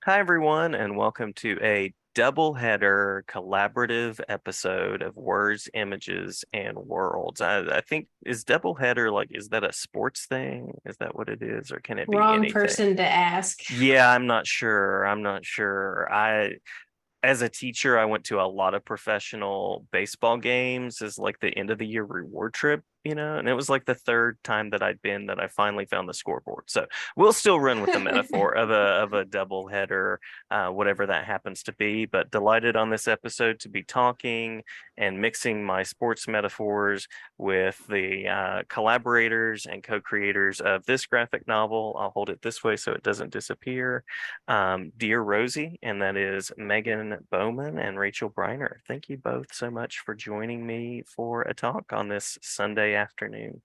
Hi, everyone, and welcome to a double-header collaborative episode of Words, Images, and Worlds. I think is doubleheader like, is that a sports thing? Is that what it is, or can it be Wrong anything? person to ask. Yeah, I'm not sure. I'm not sure. As a teacher, I went to a lot of professional baseball games as like the end of the year reward trip, and it was like the third time that I'd been that I finally found the scoreboard. So we'll still run with the metaphor of a double header, whatever that happens to be. But delighted on this episode to be talking and mixing my sports metaphors with the collaborators and co-creators of this graphic novel. I'll hold it this way so it doesn't disappear. Dear Rosie, and that is Meghan Boehman and Rachael Briner. Thank you both so much for joining me for a talk on this Sunday afternoon.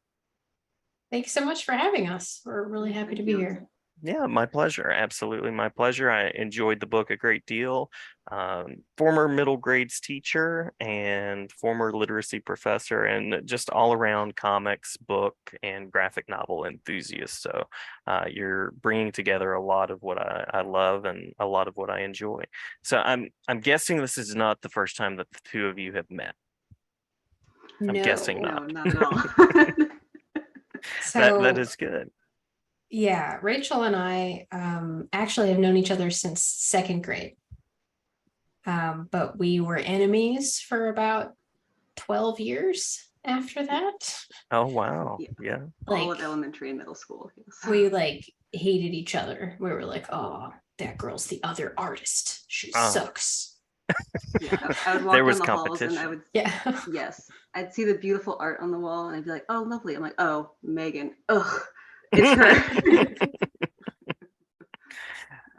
Thanks so much for having us. We're really happy to Thank be you. here. Yeah, my pleasure. Absolutely my pleasure. I enjoyed the book a great deal. Former middle grades teacher and former literacy professor, and just all around comics, book, and graphic novel enthusiast. So you're bringing together a lot of what I love and a lot of what I enjoy. So I'm guessing this is not the first time that the two of you have met. I'm guessing No. No, not. not at all. That So, is good. yeah, Rachel and I actually have known each other since second grade. But we were enemies for about 12 years after that. Oh wow. Yeah, Yeah. all of Like, elementary and middle school. Yes. we hated each other. We were like, oh, that girl's the other artist. She Oh, sucks. Yeah, I would there walk was down the halls and I competition. would, Yeah. yes, I'd see the beautiful art on the wall and I'd be like, oh, lovely. I'm like, oh, Megan. Ugh, it's her.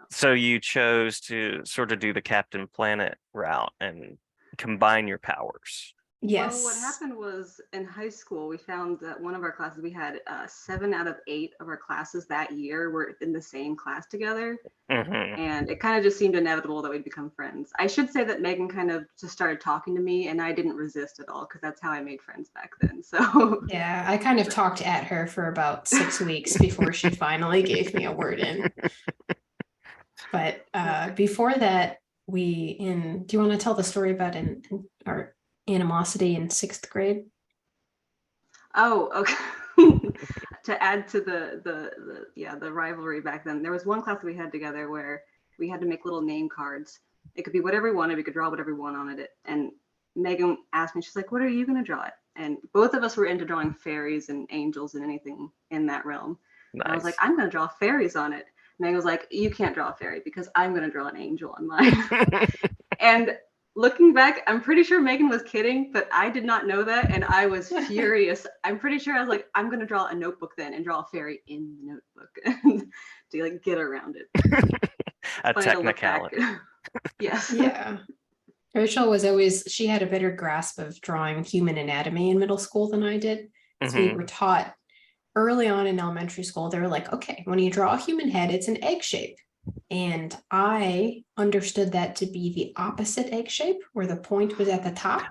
So you chose to sort of do the Captain Planet route and combine your powers. Well, what Yes. happened was in high school, we found that one of our classes, we had 7 out of 8 of our classes that year were in the same class together. Hmm. And it kind of just seemed inevitable that we'd become friends. I should say that Megan kind of just started talking to me, and I didn't resist at all because that's how I made friends back then. So, Yeah, I kind of talked at her for about 6 weeks before she finally gave me a word in. But before that, do you want to tell the story about in our animosity in sixth grade? oh, okay. To add to the rivalry back then, there was one class that we had together where we had to make little name cards. It could be whatever we wanted. We could draw whatever we want on it. And Megan asked me, she's like, "What are you going to draw it?" And both of us were into drawing fairies and angels and anything in that realm. And I was like, Nice. "I'm going to draw fairies on it." Megan was like, "You can't draw a fairy because I'm going to draw an angel on mine." And looking back, I'm pretty sure Megan was kidding, but I did not know that, and I was furious. I'm pretty sure I was like, I'm gonna draw a notebook then and draw a fairy in the notebook to like get around it. It's A funny to look back. technicality. Yes. Yeah. Rachel was always, she had a better grasp of drawing human anatomy in middle school than I did. So we were Hmm. taught early on in elementary school, they were like, okay, when you draw a human head, it's an egg shape. And I understood that to be the opposite egg shape, where the point was at the top.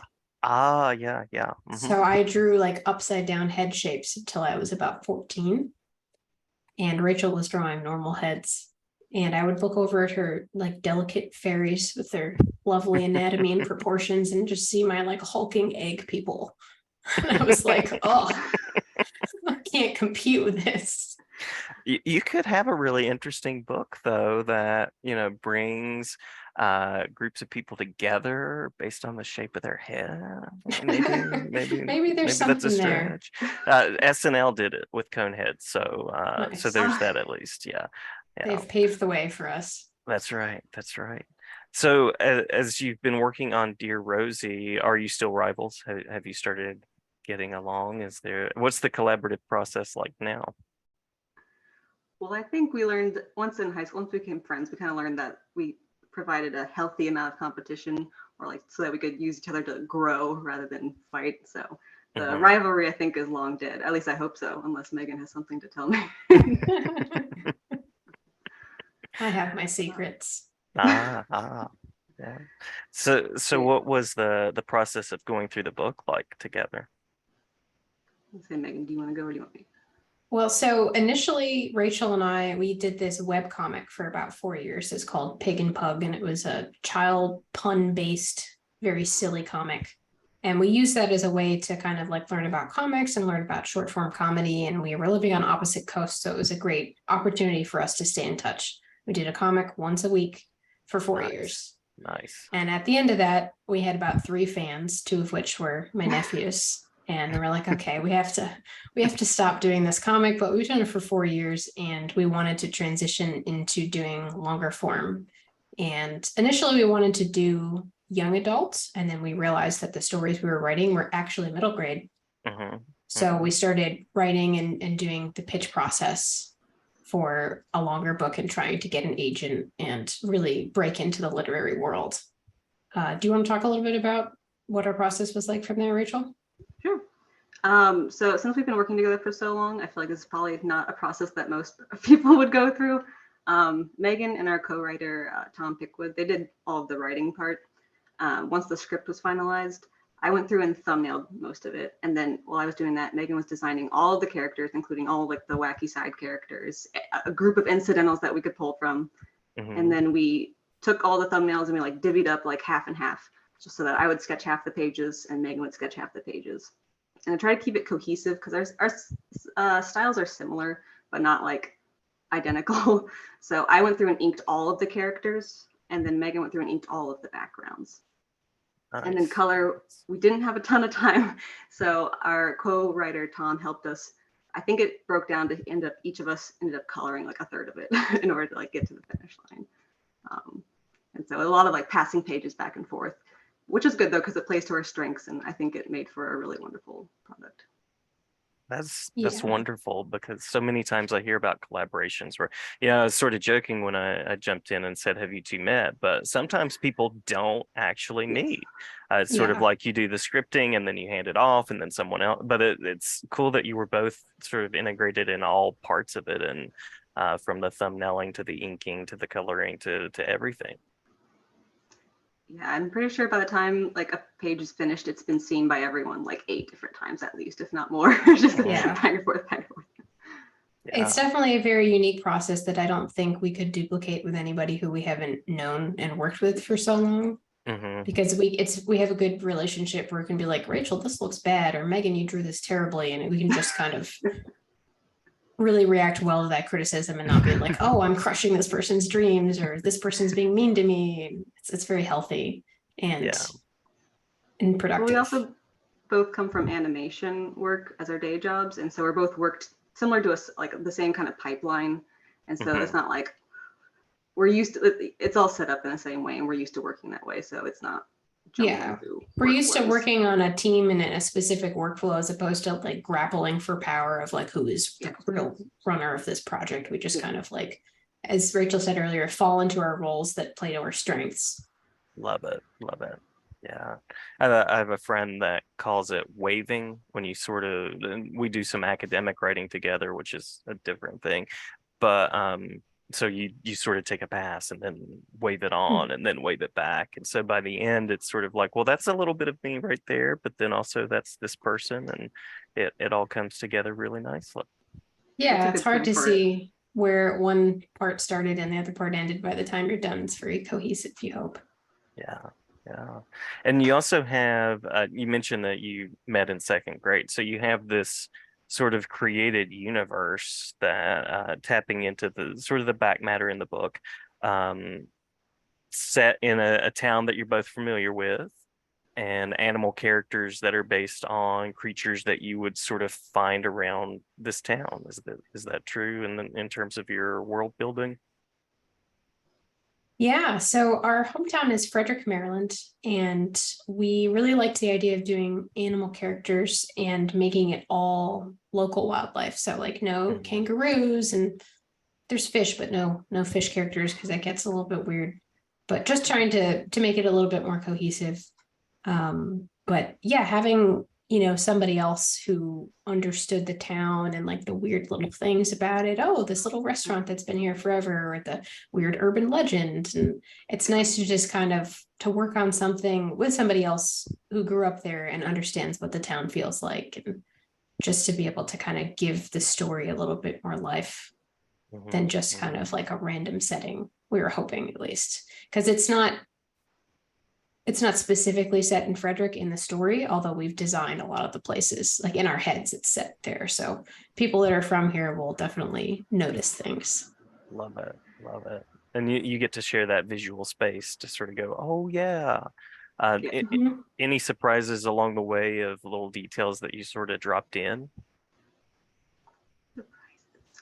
Ah, yeah, yeah. So I drew like upside down head shapes until I was about 14. And Rachel was drawing normal heads. And I would look over at her like delicate fairies with their lovely anatomy and proportions and just see my like hulking egg people. And I was like, oh, I can't compete with this. You could have a really interesting book though that, brings groups of people together based on the shape of their head. Maybe Maybe there's maybe that's a something there. stretch. SNL did it with Coneheads, so Nice. there's Ah, that at least. Yeah. Yeah. They've paved the way for us. That's right. That's right. So as you've been working on Dear Rosie, are you still rivals? Have you started getting along? What's the collaborative process like now? well, I think we learned once in high school, once we became friends, we kind of learned that we provided a healthy amount of competition, or like so that we could use each other to grow rather than fight. So the Hmm. rivalry, I think, is long dead. At least I hope so, unless Megan has something to tell me. I have my secrets. Ah, ah, yeah. So Yeah. what was the process of going through the book like together? Say, Megan, do you want to go or do you want me? Well, so initially, Rachel and we did this web comic for about 4 years. It's called Pig and Pug, and it was a child pun-based, very silly comic. And we used that as a way to kind of like learn about comics and learn about short form comedy. And we were living on opposite coasts, so it was a great opportunity for us to stay in touch. We did a comic once a week for 4 years. Nice. And at the end of that, we had about 3 fans, 2 of which were my nephews. And we're like, okay, we have to stop doing this comic, but we've done it for 4 years and we wanted to transition into doing longer form. And initially we wanted to do young adults, and then we realized that the stories we were writing were actually middle grade. Mm-hmm. So we started writing and doing the pitch process for a longer book and trying to get an agent and really break into the literary world. Do you want to talk a little bit about what our process was like from there, Rachel? Sure. So since we've been working together for so long, I feel like this is probably not a process that most people would go through. Meghan and our co-writer, Tom Pickwood, they did all of the writing part. Once the script was finalized, I went through and thumbnailed most of it. And then while I was doing that, Meghan was designing all of the characters, including all like the wacky side characters, a group of incidentals that we could pull from. Mm-hmm. And then we took all the thumbnails and we like divvied up like half and half, just so that I would sketch half the pages and Meghan would sketch half the pages. And I try to keep it cohesive because our styles are similar, but not like identical. So I went through and inked all of the characters, and then Meghan went through and inked all of the backgrounds. Nice. And then color, we didn't have a ton of time. So our co-writer, Tom, helped us. I think it broke down to each of us ended up coloring like a third of it in order to like get to the finish line. And so a lot of like passing pages back and forth, which is good though, because it plays to our strengths. And I think it made for a really wonderful product. That's Yeah. wonderful, because so many times I hear about collaborations where, I was sort of joking when I jumped in and said, have you two met? But sometimes people don't actually meet. It's sort of like you do the scripting and then you hand it off and then someone else. But it's cool that you were both sort of integrated in all parts of it, and from the thumbnailing to the inking to the coloring to everything. Yeah, I'm pretty sure by the time like a page is finished, it's been seen by everyone like 8 different times at least, if not more. Just back and forth, back and forth. Yeah. It's definitely a very unique process that I don't think we could duplicate with anybody who we haven't known and worked with for so long. Mm-hmm. Because we have a good relationship where we can be like, Rachel, this looks bad, or Meghan, you drew this terribly, and we can just kind of really react well to that criticism and not be like, oh, I'm crushing this person's dreams, or this person's being mean to me. It's very healthy and productive. Well, we also both come from animation work as our day jobs, and so we're both worked similar to us, like the same kind of pipeline. And so it's not like we're used to, it's all set up in the same way, and we're used to working that way. So it's not. We're used to working on a team and in a specific workflow, as opposed to like grappling for power of like who is the real runner of this project. We just kind of like, as Rachel said earlier, fall into our roles that play to our strengths. Love it. Yeah, I have a friend that calls it waving, when you sort of, we do some academic writing together, which is a different thing, but so you sort of take a pass and then wave it on and then wave it back. And so by the end, it's sort of like, well, that's a little bit of me right there, but then also that's this person, and it all comes together really nicely. Yeah, it's hard to see where one part started and the other part ended by the time you're done. It's very cohesive, you hope. Yeah. And you also have, you mentioned that you met in 2nd grade. So you have this sort of created universe that tapping into the sort of the back matter in the book, set in a town that you're both familiar with, and animal characters that are based on creatures that you would sort of find around this town. Is that true in terms of your world building? Yeah, so our hometown is Frederick, Maryland, and we really liked the idea of doing animal characters and making it all local wildlife. So like no kangaroos, and there's fish, but no fish characters, because that gets a little bit weird. But just trying to make it a little bit more cohesive. But yeah, having somebody else who understood the town and like the weird little things about it. Oh, this little restaurant that's been here forever, or the weird urban legend. And it's nice to just kind of to work on something with somebody else who grew up there and understands what the town feels like. And just to be able to kind of give the story a little bit more life than just kind of like a random setting. We were hoping, at least, because it's not specifically set in Frederick in the story, although we've designed a lot of the places, like in our heads, it's set there. So people that are from here will definitely notice things. Love it. Love it. And you get to share that visual space to sort of go, oh yeah. Yeah. Any surprises along the way of little details that you sort of dropped in?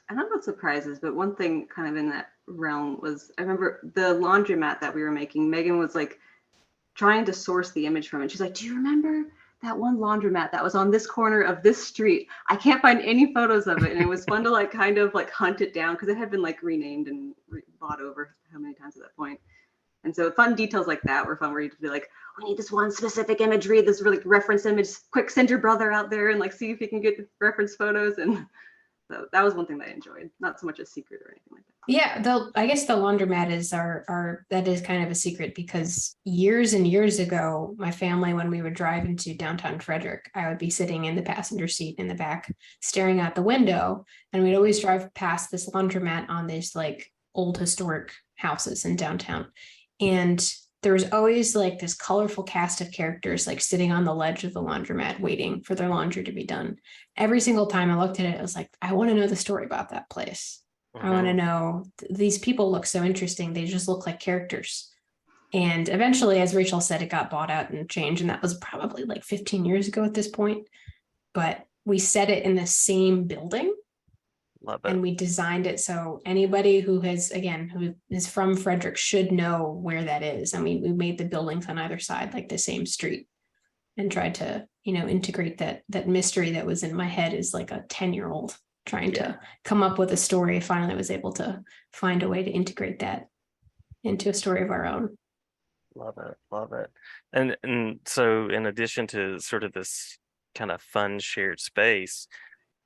I don't know about surprises, but one thing kind of in that realm was, I remember the laundromat that we were making, Megan was like trying to source the image from it. She's like, do you remember that one laundromat that was on this corner of this street? I can't find any photos of it. And it was fun to like kind of like hunt it down because it had been like renamed and bought over how many times at that point. And so fun details like that were fun, where you'd be like, we need this one specific imagery, this really reference image, quick, send your brother out there and like see if he can get reference photos. And so that was one thing that I enjoyed, not so much a secret or anything like that. Yeah, I guess the laundromat is our that is kind of a secret, because years and years ago, my family, when we would drive into downtown Frederick, I would be sitting in the passenger seat in the back, staring out the window, and we'd always drive past this laundromat on these like old historic houses in downtown. And there was always like this colorful cast of characters like sitting on the ledge of the laundromat waiting for their laundry to be done. Every single time I looked at it, I was like, I want to know the story about that place. I want to know, these people look so interesting. They just look like characters. And eventually, as Rachael said, it got bought out and changed. And that was probably like 15 years ago at this point. But we set it in the same building. Love it. And we designed it so anybody who is from Frederick should know where that is. I mean, we made the buildings on either side like the same street, and tried to, integrate that mystery that was in my head as like a 10-year-old trying to come up with a story. Finally was able to find a way to integrate that into a story of our own. Love it. Love it. And so in addition to sort of this kind of fun shared space,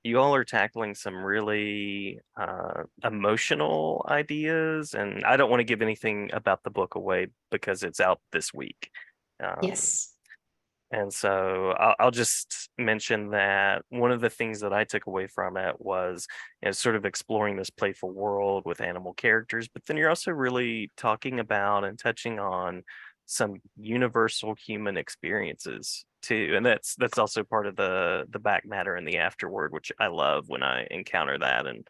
you all are tackling some really emotional ideas, and I don't want to give anything about the book away because it's out this week. Yes. And so I'll just mention that one of the things that I took away from it was, sort of exploring this playful world with animal characters, but then you're also really talking about and touching on some universal human experiences too. And that's also part of the back matter and the afterword, which I love when I encounter that, and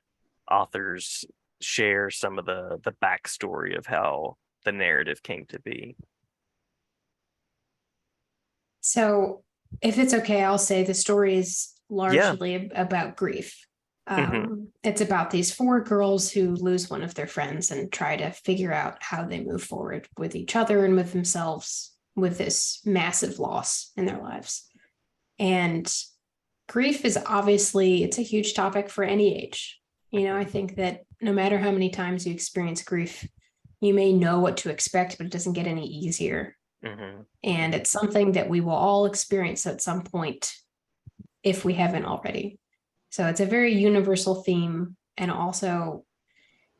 authors share some of the backstory of how the narrative came to be. So if it's okay, I'll say the story is largely about grief. It's about these 4 girls who lose one of their friends and try to figure out how they move forward with each other and with themselves with this massive loss in their lives. And grief is obviously, it's a huge topic for any age. I think that no matter how many times you experience grief, you may know what to expect, but it doesn't get any easier. And it's something that we will all experience at some point if we haven't already. So it's a very universal theme. And also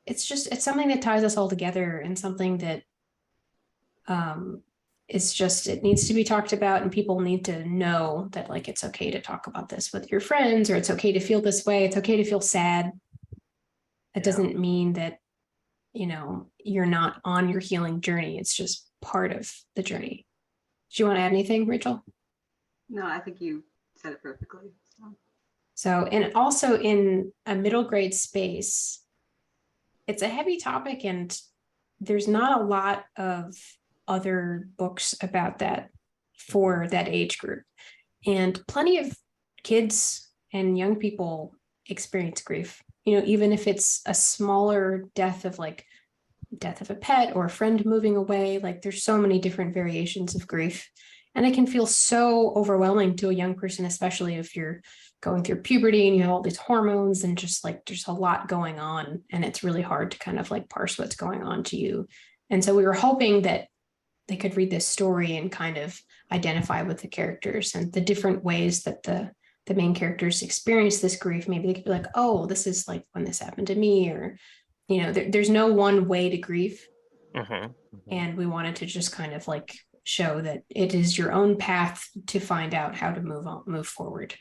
it's something that ties us all together, and something that it needs to be talked about, and people need to know that like it's okay to talk about this with your friends, or it's okay to feel this way. It's okay to feel sad. It doesn't mean that, you're not on your healing journey. It's just part of the journey. Do you want to add anything, Rachael? No, I think you said it perfectly. So, and also in a middle grade space, it's a heavy topic, and there's not a lot of other books about that for that age group. And plenty of kids and young people experience grief, even if it's a smaller death of a pet or a friend moving away. Like there's so many different variations of grief, and it can feel so overwhelming to a young person, especially if you're going through puberty and you have all these hormones, and just like there's a lot going on, and it's really hard to kind of like parse what's going on to you. And so we were hoping that they could read this story and kind of identify with the characters and the different ways that the main characters experience this grief. Maybe they could be like, oh, this is like when this happened to me, or there's no one way to grieve. And we wanted to just kind of like show that it is your own path to find out how to move forward.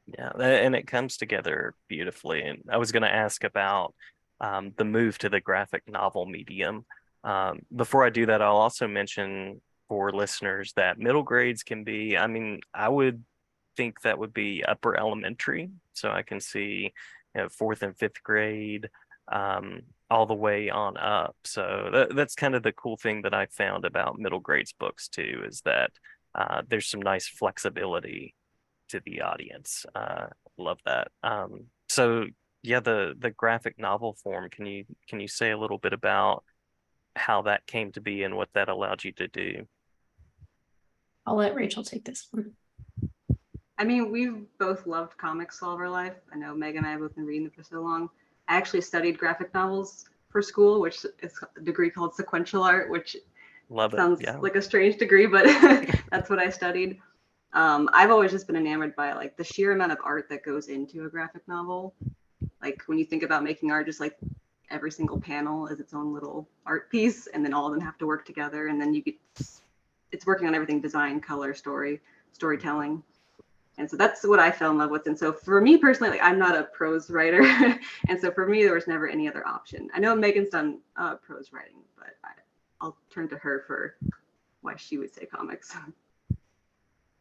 Yeah, and it comes together beautifully. And I was going to ask about the move to the graphic novel medium. Before I do that, I'll also mention for listeners that middle grades can be, I mean, I would think that would be upper elementary. So I can see, fourth and fifth grade, all the way on up. So that's kind of the cool thing that I found about middle grades books too, is that there's some nice flexibility to the audience. Love that. So yeah, the graphic novel form. Can you say a little bit about how that came to be and what that allowed you to do? I'll let Rachel take this one. I mean, we've both loved comics all of our life. I know Meg and I have both been reading them for so long. I actually studied graphic novels for school, which is a degree called sequential art, which Love it. sounds Yeah. like a strange degree, but that's what I studied. I've always just been enamored by like the sheer amount of art that goes into a graphic novel. Like when you think about making art, just like every single panel is its own little art piece, and then all of them have to work together, and then you get it's working on everything: design, color, storytelling. And so that's what I fell in love with. And so for me personally, like I'm not a prose writer, and so for me there was never any other option. I know Megan's done prose writing, but I'll turn to her for why she would say comics.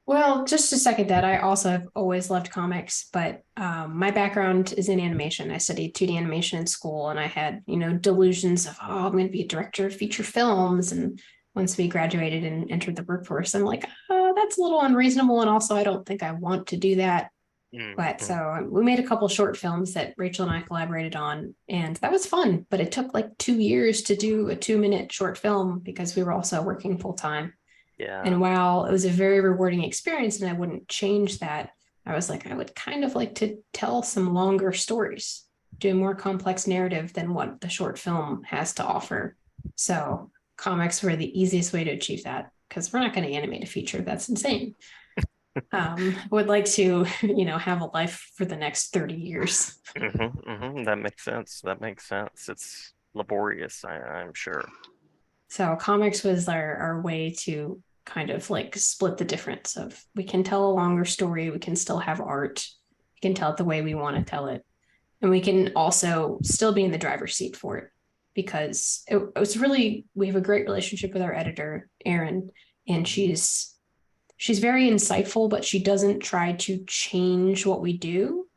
Well, just to second that, I also have always loved comics, but my background is in animation. I studied 2D animation in school, and I had, delusions of, oh, I'm going to be a director of feature films. And once we graduated and entered the workforce, I'm like, oh, that's a little unreasonable. And also, I don't think I want to do that. But Mhm. so we made a couple short films that Rachel and I collaborated on, and that was fun. But it took like 2 years to do a 2-minute short film because we were also working full time. Yeah. And while it was a very rewarding experience and I wouldn't change that, I was like, I would kind of like to tell some longer stories, do a more complex narrative than what the short film has to offer. So comics were the easiest way to achieve that because we're not going to animate a feature. That's insane. Would like to, have a life for the next 30 years. That makes sense. That makes sense. It's laborious, I'm sure. So comics was our way to kind of like split the difference of we can tell a longer story, we can still have art, we can tell it the way we want to tell it. And we can also still be in the driver's seat for it because it was really, we have a great relationship with our editor, Erin, and she's very insightful, but she doesn't try to change what we do.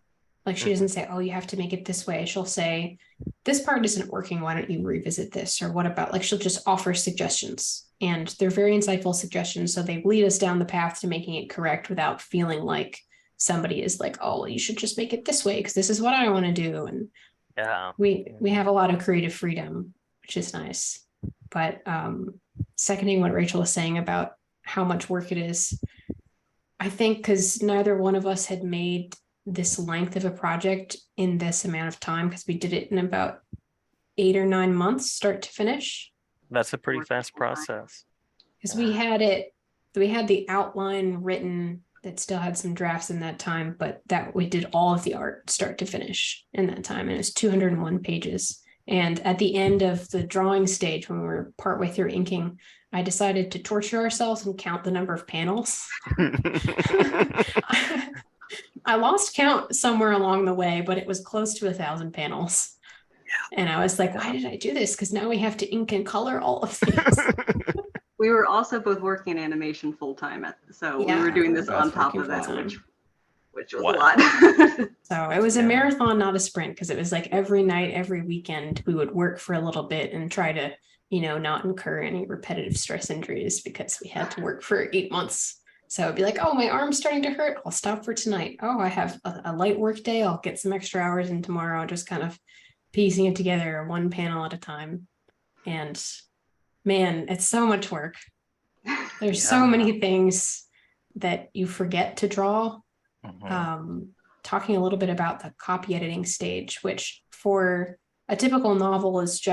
Like she Mhm. doesn't say, oh, you have to make it this way. She'll say, this part isn't working. Why don't you revisit this? Or what about, like, she'll just offer suggestions. And they're very insightful suggestions. So they lead us down the path to making it correct without feeling like somebody is like, oh, well, you should just make it this way because this is what I want to do. And Yeah. we have a lot of creative freedom, which is nice. But seconding what Rachel was saying about how much work it is, I think because neither one of us had made this length of a project in this amount of time because we did it in about 8 or 9 months, start to finish. That's a pretty Working fast full time. process. Because we had the outline written that still had some drafts in that time, but that we did all of the art start to finish in that time. And it was 201 pages. And at the end of the drawing stage, when we were partway through inking, I decided to torture ourselves and count the number of panels. I lost count somewhere along the way, but it was close to 1,000 panels. And I was like, why did I do this? Because now we have to ink and color all of these. We were also both working in animation full time, so we were Yeah, doing we were this on both top working of full that, which time. was a Wow. lot. So it was a Yeah. marathon, not a sprint, because it was like every night, every weekend, we would work for a little bit and try to, not incur any repetitive stress injuries because we had to work for 8 months. So it'd be like, oh, my arm's starting to hurt. I'll stop for tonight. Oh, I have a light work day. I'll get some extra hours in tomorrow, just kind of piecing it together one panel at a time. And man, it's so much work. There's so Yeah. many things that you forget to draw. Mhm. Talking a little bit about the copy editing stage, which for a typical novel it's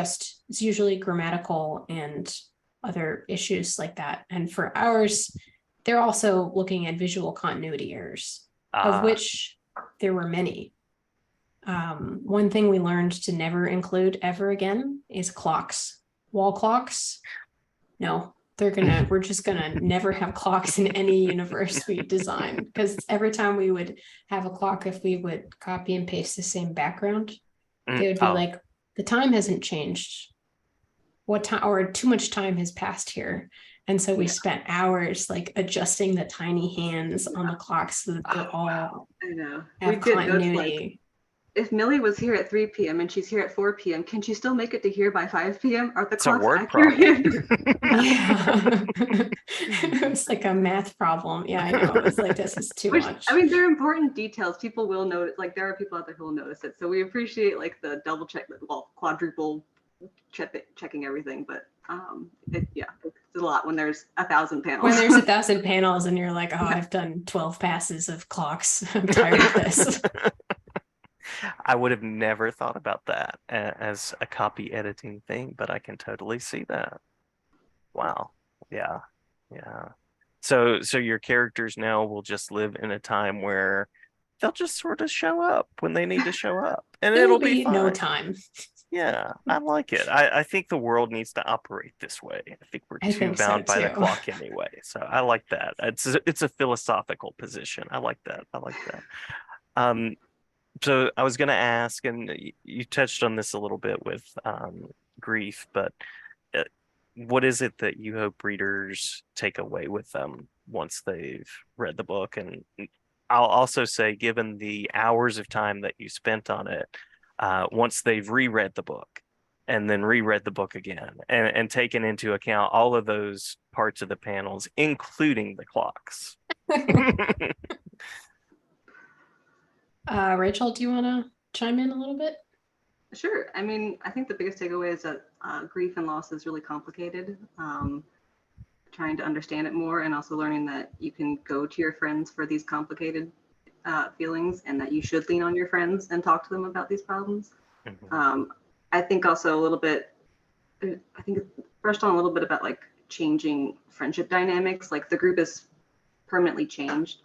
usually grammatical and other issues like that. And for ours, they're also looking at visual continuity errors, of Ah, which there were many. One thing we learned to never include ever again is clocks. Wall clocks. No. we're just gonna never have clocks in any universe we design, because every time we would have a clock, if we would copy and paste the same background, they would be Oh, like, the time hasn't changed. What time, or too much time has passed here. And so we Yeah. spent hours like adjusting the tiny hands on the clocks so that they're oh, wow. all I know. have We'd get notes like, continuity. if Millie was here at 3 p.m. and she's here at 4 p.m., can she still make it to here by 5 p.m.? Are the It's a clocks word problem. accurate? Yeah. It was like a math problem. Yeah, I know. It was like, this is too Which, much. I mean, they're important details. People will notice, like, there are people out there who will notice it. So we appreciate, like, the double check, well, quadruple checking everything. But yeah, it's a lot when there's 1,000 panels. When there's 1,000 panels and you're like, oh, I've done 12 passes of clocks. I'm tired of this. I would have never thought about that as a copy editing thing, but I can totally see that. Wow. Yeah. Yeah. So your characters now will just live in a time where they'll just sort of show up when they need to show up, and It will it'll be be no fine. time. Yeah, I like it. I think the world needs to operate this way. I think we're I too think so bound by the too. clock anyway. So I like that. It's a philosophical position. I like that. I like that. Um, so I was going to ask, and you touched on this a little bit with grief, but uh, what is it that you hope readers take away with them once they've read the book? And I'll also say, given the hours of time that you spent on it, once they've reread the book and then reread the book again and taken into account all of those parts of the panels, including the clocks. Rachel, do you want to chime in a little bit? Sure. I mean, I think the biggest takeaway is that grief and loss is really complicated. Trying to understand it more, and also learning that you can go to your friends for these complicated feelings, and that you should lean on your friends and talk to them about these problems. I think also a little bit, I think it brushed on a little bit about like changing friendship dynamics. Like the group is permanently changed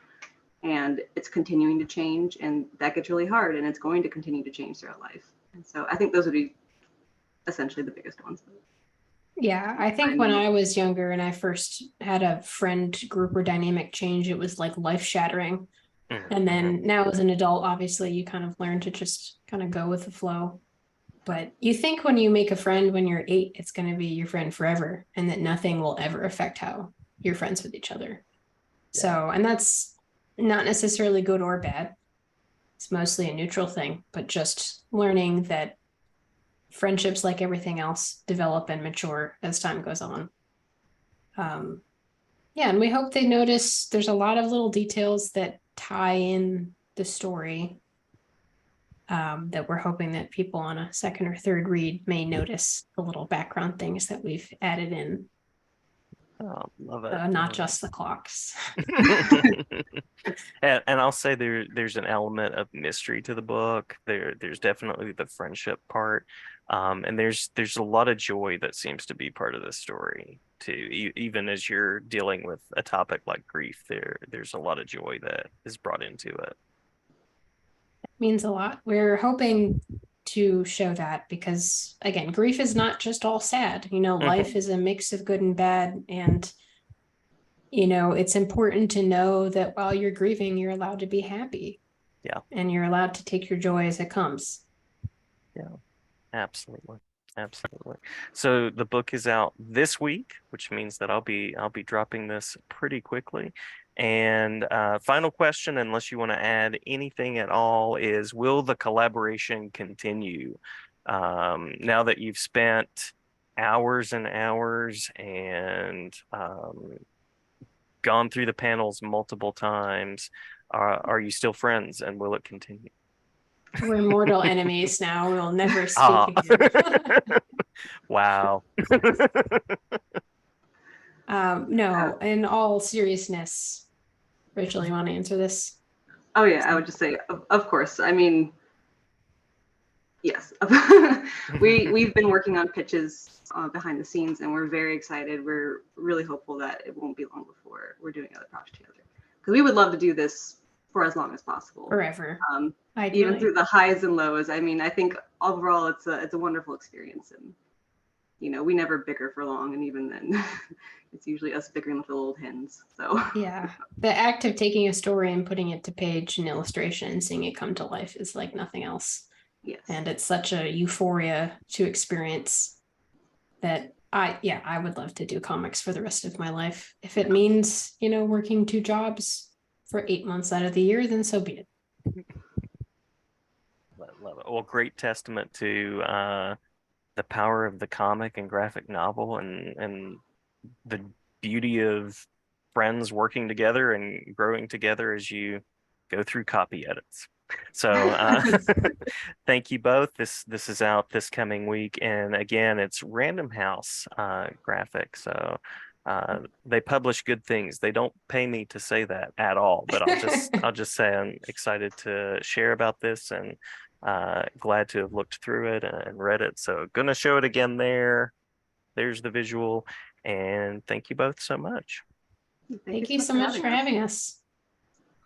and it's continuing to change, and that gets really hard, and it's going to continue to change throughout life. And so I think those would be essentially the biggest ones. Yeah, I think when I was younger and I first had a friend group or dynamic change, it was like life shattering. And then now as an adult, obviously you kind of learn to just kind of go with the flow. But you think when you make a friend when you're 8, it's going to be your friend forever, and that nothing will ever affect how you're friends with each other. Yeah. So, and that's not necessarily good or bad. It's mostly a neutral thing, but just learning that friendships, like everything else, develop and mature as time goes on. Yeah, and we hope they notice there's a lot of little details that tie in the story, that we're hoping that people on a second or third read may notice the little background things that we've added in. Oh, love it. Not just the clocks. And I'll say there's an element of mystery to the book. There's definitely the friendship part. And there's a lot of joy that seems to be part of the story too. Even as you're dealing with a topic like grief, there's a lot of joy that is brought into it. Means a lot. We're hoping to show that because, again, grief is not just all sad. Life is a mix of good and bad, and it's important to know that while you're grieving, you're allowed to be happy. Yeah. And you're allowed to take your joy as it comes. Yeah, absolutely. Absolutely. So the book is out this week, which means that I'll be dropping this pretty quickly. And final question, unless you want to add anything at all, is will the collaboration continue? Now that you've spent hours and hours and gone through the panels multiple times, are you still friends, and will it continue? We're mortal enemies now. We'll never speak again. Wow. No, in all seriousness, Rachel, you want to answer this? Oh yeah, I would just say, of course. I mean, yes. We've been working on pitches behind the scenes, and we're very excited. We're really hopeful that it won't be long before we're doing other projects together, because we would love to do this for as long as possible, forever, even through the highs and lows. I mean, I think overall it's a wonderful experience, and you know, we never bicker for long, and even then, it's usually us bickering with little old hens. So Yeah. The act of taking a story and putting it to page and illustration and seeing it come to life is like nothing else. yes, And it's such a euphoria to experience that I would love to do comics for the rest of my life. If it means, you know, working 2 jobs for 8 months out of the year, then so be it. Love it. Well, great testament to the power of the comic and graphic novel, and the beauty of friends working together and growing together as you go through copy edits. So thank you both. This is out this coming week, and again, it's Random House graphic. So they publish good things. They don't pay me to say that at all, but I'll just say I'm excited to share about this, and glad to have looked through it and read it. So gonna show it again there. There's the visual, and thank you both so much. thank you Thank so you much so for much having for us. having us.